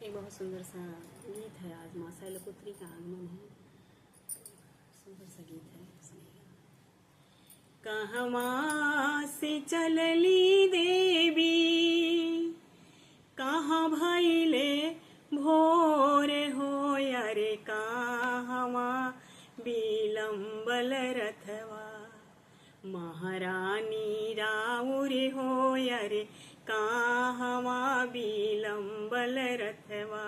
एक बहुत सुंदर सा गीत है। आज माँ शैलपुत्री का आगमन है। सुंदर सा गीत है, सुनिएगा। कहवा से चलली देवी, कहाँ भइले भोर हो, अरे कहवा बिलम्बल रथवा, महारानी राउर हो, अरे कहवा बिलम्बल रथवा,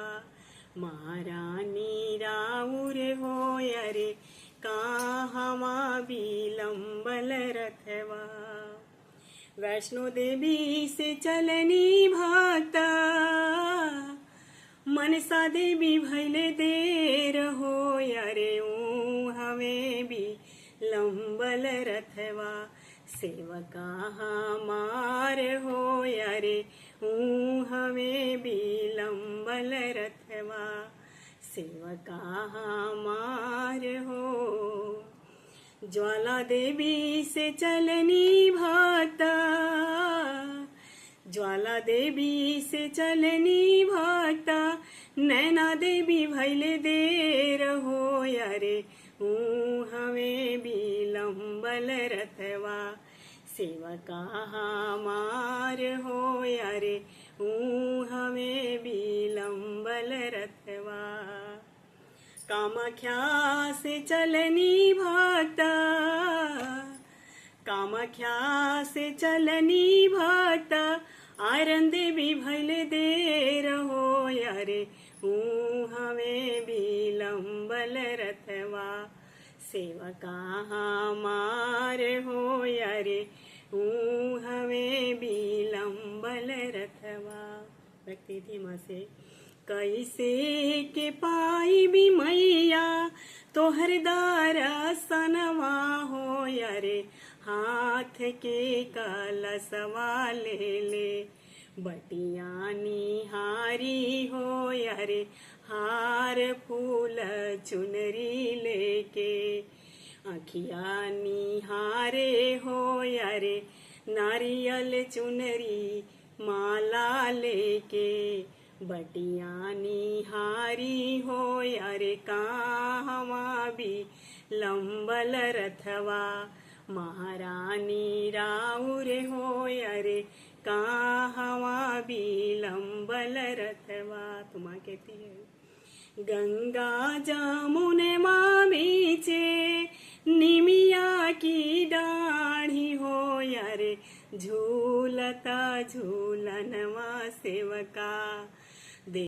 महारानी राउर हो, अरे कहवा बिलम्बल रथवा। वैष्णो देवी से चलनी भक्ता, मनसा देवी भैले देर हो, अरे हमें भी लंबल रथवा, सेवका हमार हो, अरे हमें भी लंबल रथवा, सेवका हमार हो। ज्वाला देवी से चलनी भक्ता, ज्वाला देवी से चलनी भक्ता, नैना देवी भैले देर हो, अरे हमें भी लंबल रथवा, सेवका हमार हो, अरे हमें भी लंबल रथवा। कामाख्या से चलनी भक्ता, कामाख्या से चलनी भक्ता, आयरन देवी भैले देर हो, अरे हमें भी लंबल रथवा, सेवका हमार हो, अरे हमें भी लंबल रथवा। भक्ति थी माँ से कैसे के पाई भी मैया तोहर दर्शनवा हो, अरे हाथ के कलशवा ले ले, बटिया निहारी हो, अरे हार फूल चुनरी लेके, अखिया निहारे हो, अरे नारियल चुनरी माला लेके, बटिया निहारी हो, अरे कहवा भी लंबल रथवा, महारानी राउर हो, अरे कहवा भी लंबल रथवा। तो माँ कहती है गंगा जमुन माँ बीचे, निमिया की डाढ़ी हो, अरे झूलता झूलनवा सेवका,